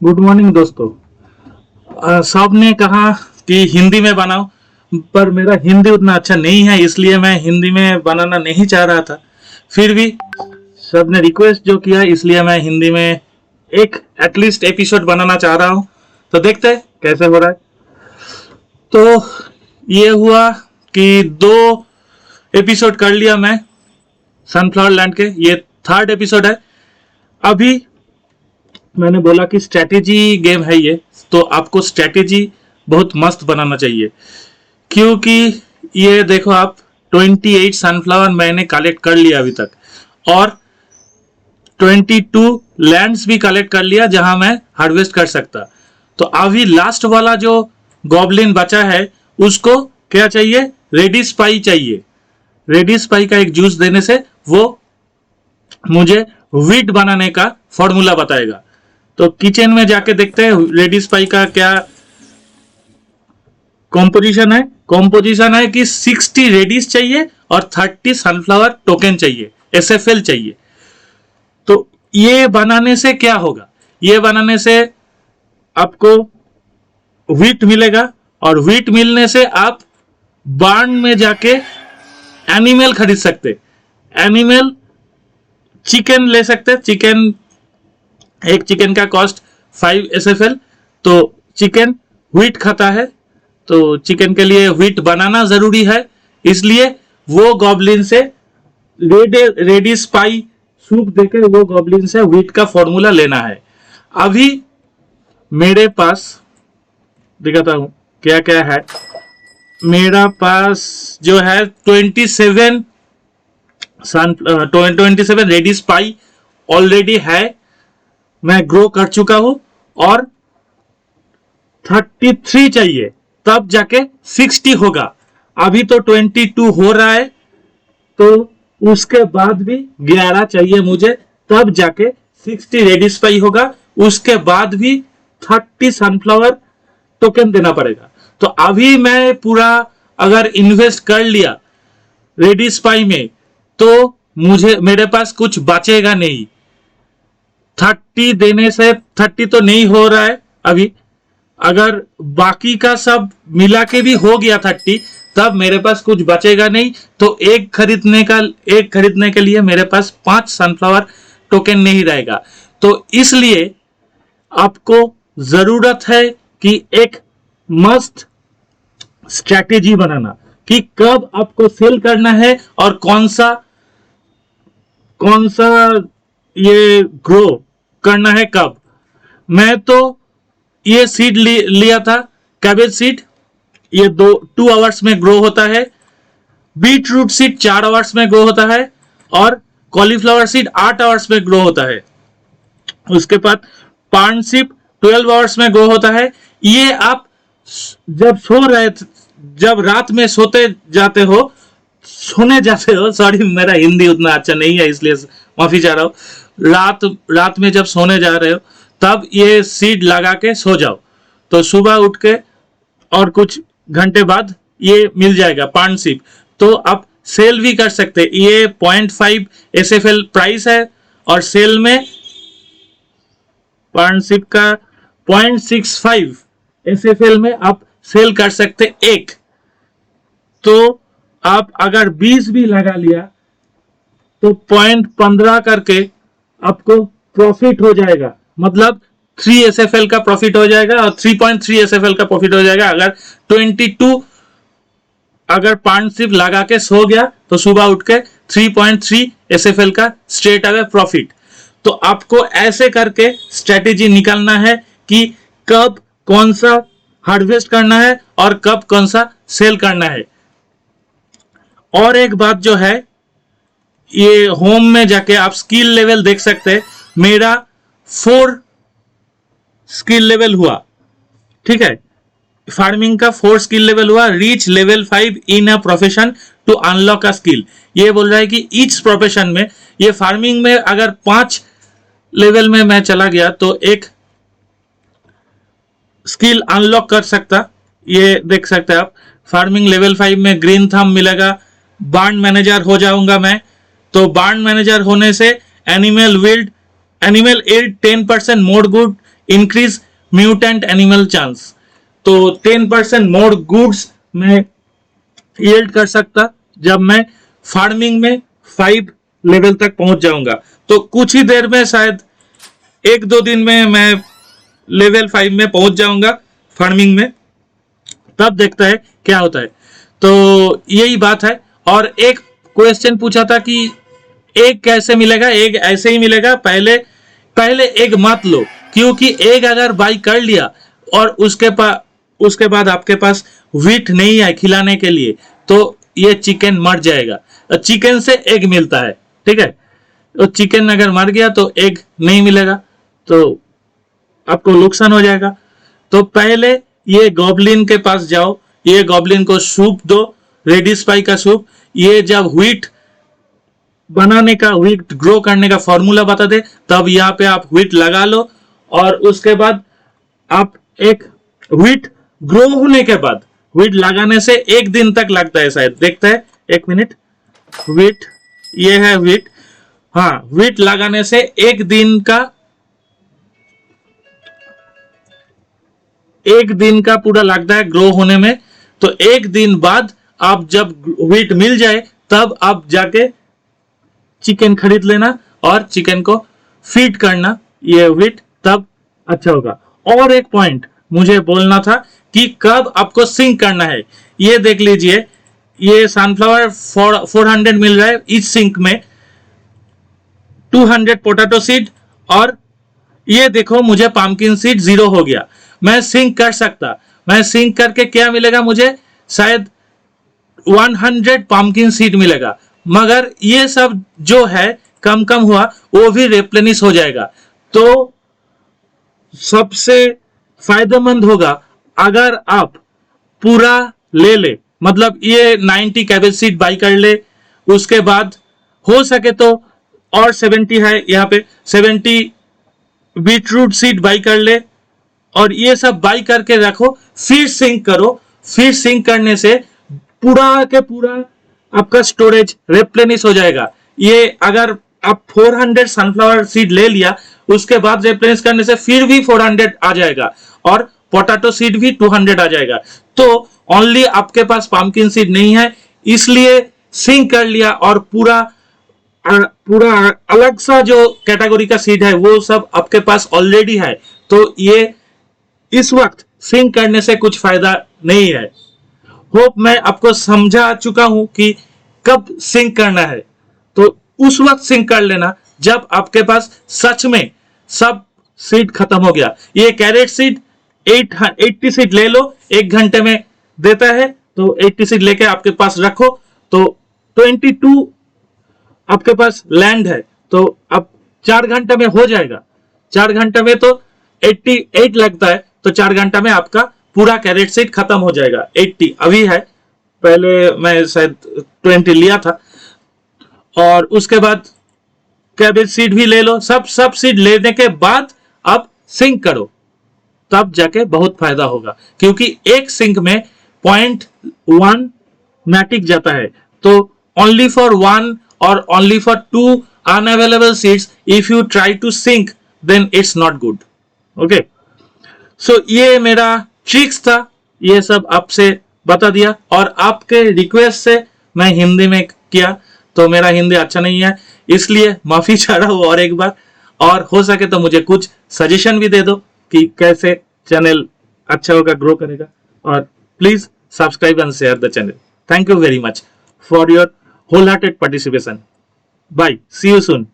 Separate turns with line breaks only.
Good morning दोस्तों। साहब ने कहा कि हिंदी में बनाओ, पर मेरा हिंदी उतना अच्छा नहीं है, इसलिए मैं हिंदी में बनाना नहीं चाह रहा था। फिर भी सब ने रिक्वेस्ट जो किया, इसलिए मैं हिंदी में एक एटलीस्ट एपिसोड बनाना चाह रहा हूँ। तो देखते हैं कैसे हो रहा है। तो ये हुआ कि 2 एपिसोड कर लिया मैं सनफ्लावर लैंड के, ये 3rd एपिसोड है। अभी मैंने बोला कि स्ट्रैटेजी गेम है ये, तो आपको स्ट्रैटेजी बहुत मस्त बनाना चाहिए, क्योंकि ये देखो आप 28 सनफ्लावर मैंने कलेक्ट कर लिया अभी तक, और 22 लैंड्स भी कलेक्ट कर लिया जहां मैं हार्वेस्ट कर सकता। तो अभी लास्ट वाला जो गॉबलिन बचा है उसको क्या चाहिए, रेडी स्पाई चाहिए। रेडी स्पाई का एक जूस देने से वो मुझे व्हीट बनाने का फॉर्मूला बताएगा। तो किचन में जाके देखते हैं रेडी स्पाई का क्या कॉम्पोजिशन है। कॉम्पोजिशन है कि 60 रेडिस चाहिए और 30 सनफ्लावर टोकन चाहिए, एसएफएल चाहिए। तो ये बनाने से क्या होगा, ये बनाने से आपको व्हीट मिलेगा, और व्हीट मिलने से आप बार्न में जाके एनिमल खरीद सकते। एनिमल चिकन ले सकते। चिकन, एक चिकन का कॉस्ट 5 एसएफएल। तो चिकन व्हीट खाता है, तो चिकन के लिए व्हीट बनाना जरूरी है, इसलिए वो गॉबलिन से रेडी स्पाई सूप देकर वो गॉबलिन से व्हीट का फॉर्मूला लेना है। अभी मेरे पास दिखाता हूं क्या क्या है। मेरा पास जो है 27 रेडी स्पाई ऑलरेडी है, मैं ग्रो कर चुका हूं, और 33 चाहिए, तब जाके 60 होगा। अभी तो 22 हो रहा है, तो उसके बाद भी 11 चाहिए मुझे, तब जाके 60 रेडी स्पाई होगा। उसके बाद भी 30 सनफ्लावर टोकन देना पड़ेगा। तो अभी मैं पूरा अगर इन्वेस्ट कर लिया रेडी स्पाई में, तो मेरे पास कुछ बचेगा नहीं। 30 देने से 30 तो नहीं हो रहा है अभी, अगर बाकी का सब मिला के भी हो गया 30, तब मेरे पास कुछ बचेगा नहीं। तो एक खरीदने के लिए मेरे पास 5 सनफ्लावर टोकन नहीं रहेगा। तो इसलिए आपको जरूरत है कि एक मस्त स्ट्रैटेजी बनाना कि कब आपको सेल करना है और कौन सा ये ग्रो करना है कब। मैं तो ये सीड लिया था, कैबेज सीड, ये 2 आवर्स में ग्रो होता है। बीट रूट सीड 4 आवर्स में ग्रो होता है, और कॉलीफ्लावर सीड 8 आवर्स में ग्रो होता है। उसके बाद पार्न सीड 12 आवर्स में ग्रो होता है। ये आप जब रात में सोने जाते हो, सॉरी मेरा हिंदी उतना अच्छा नहीं है इसलिए माफी चाह रहा हूं। रात में जब सोने जा रहे हो, तब ये सीड लगा के सो जाओ, तो सुबह उठ के और कुछ घंटे बाद ये मिल जाएगा पार्न सीड। तो आप सेल भी कर सकते। ये 0.5 एसएफएल प्राइस है, और सेल में पार्न सीड का 0.65 एसएफएल में आप सेल कर सकते एक। तो आप अगर 20 भी लगा लिया तो 0.15 करके आपको प्रॉफिट हो जाएगा, मतलब 3 एसएफएल का प्रॉफिट हो जाएगा, और 3.3 एसएफएल का प्रॉफिट हो जाएगा। अगर 22 अगर पार्टनरशिप लगा के सो गया, तो सुबह उठ के 3.3 एसएफएल का स्ट्रेट अवे प्रॉफिट। तो आपको ऐसे करके स्ट्रेटेजी निकालना है कि कब कौन सा हार्वेस्ट करना है और कब कौन सा सेल करना है। और एक बात जो है, ये होम में जाके आप स्किल लेवल देख सकते हैं। मेरा 4 स्किल लेवल हुआ, ठीक है, फार्मिंग का 4 स्किल लेवल हुआ। Reach level 5 in a profession to unlock a skill. ये बोल रहा है कि ईच प्रोफेशन में, ये फार्मिंग में अगर 5 लेवल में मैं चला गया तो एक स्किल अनलॉक कर सकता। ये देख सकते हैं आप, फार्मिंग लेवल 5 में ग्रीन थंब मिलेगा। बार्न मैनेजर हो जाऊंगा मैं, तो बार्न मैनेजर होने से animal yield 10% more good increase mutant animal chance. तो 10% मोर गुड्स मैं यील्ड कर सकता जब मैं फार्मिंग में 5 लेवल तक पहुंच जाऊंगा। तो कुछ ही देर में, शायद 1-2 दिन में मैं लेवल 5 में पहुंच जाऊंगा फार्मिंग में, तब देखता है क्या होता है। तो यही बात है। और एक क्वेश्चन पूछा था कि एग कैसे मिलेगा। एग ऐसे ही मिलेगा, पहले एग मत लो, क्योंकि एग अगर बाई कर लिया और उसके बाद आपके पास व्हीट नहीं है खिलाने के लिए, तो ये चिकन मर जाएगा। चिकन से एग मिलता है, ठीक है। तो चिकन अगर मर गया तो एग नहीं मिलेगा, तो आपको नुकसान हो जाएगा। तो पहले ये गॉबलिन के पास जाओ, ये गॉबलिन को सूप दो, रेडी स्पाई का सूप। ये जब व्हीट बनाने का, व्हीट ग्रो करने का फॉर्मूला बता दे, तब यहाँ पे आप व्हीट लगा लो। और उसके बाद आप एक व्हीट ग्रो होने के बाद, व्हीट लगाने से 1 दिन तक लगता है शायद, देखता है 1 मिनट। व्हीट, ये है व्हीट। हाँ, व्हीट लगाने से 1 दिन का पूरा लगता है ग्रो होने में। तो 1 दिन बाद आप जब व्हीट मिल जाए, तब आप जाके चिकन खरीद लेना और चिकन को फीड करना ये व्हीट, तब अच्छा होगा। और एक पॉइंट मुझे बोलना था कि कब आपको सिंक करना है। ये देख लीजिए, ये सनफ्लावर 400 मिल रहा है, इस सिंक में 200 पोटैटो सीड, और ये देखो मुझे पंपकिन सीड 0 हो गया। मैं सिंक कर सकता, मैं सिंक करके क्या मिलेगा, मुझे शायद 100 पंपकिन सीड मिलेगा। मगर ये सब जो है कम हुआ, वो भी रिप्लेनिश हो जाएगा। तो सबसे फायदेमंद होगा अगर आप पूरा ले ले, मतलब ये 90 कैबेज सीड बाई कर ले। उसके बाद हो सके तो और 70 है यहाँ पे, 70 बीटरूट सीड बाई कर ले, और ये सब बाई करके रखो, फिर सिंक करो। फिर सिंक करने से पूरा के पूरा आपका स्टोरेज रिप्लेनिश हो जाएगा। ये अगर आप 400 सनफ्लावर सीड ले लिया, उसके बाद रिप्लेनिश करने से फिर भी 400 आ जाएगा, और पोटैटो सीड भी 200 आ जाएगा। तो ओनली आपके पास पंपकिन सीड नहीं है, इसलिए सिंक कर लिया, और पूरा अलग सा जो कैटेगरी का सीड है वो सब आपके पास ऑलरेडी है। तो ये इस वक्त सिंक करने से कुछ फायदा नहीं है। होप मैं आपको समझा चुका हूं कि कब सिंक करना है। तो उस वक्त सिंक कर लेना जब आपके पास सच में सब सीड खत्म हो गया। ये कैरेट सीड 80 सीड ले लो, 1 घंटे में देता है। तो 80 सीड लेके आपके पास रखो, तो 22 आपके पास लैंड है, तो अब 4 घंटे में हो जाएगा। 4 घंटे में तो 88 लगता है, तो 4 घंटे में आपका पूरा कैरेट सीड खत्म हो जाएगा। 80 अभी है, पहले मैं शायद 20 लिया था। और उसके बाद कैबेज सीड भी ले लो। सब सीड लेने के बाद आप सिंक करो, तब जाके बहुत फायदा होगा, क्योंकि एक सिंक में 0.1 मैटिक जाता है। तो ओनली फॉर 1 और only for 2 unavailable seeds, if you try to sync, then it's not good. Okay, so ये मेरा ट्रिक्स था, ये सब आपसे बता दिया। और आपके रिक्वेस्ट से मैं हिंदी में किया, तो मेरा हिंदी अच्छा नहीं है, इसलिए माफी चाह रहा हूं और एक बार। और हो सके तो मुझे कुछ सजेशन भी दे दो कि कैसे चैनल अच्छा होगा, ग्रो करेगा। और please subscribe and share the channel. Thank you very much for your wholehearted participation. Bye. See you soon.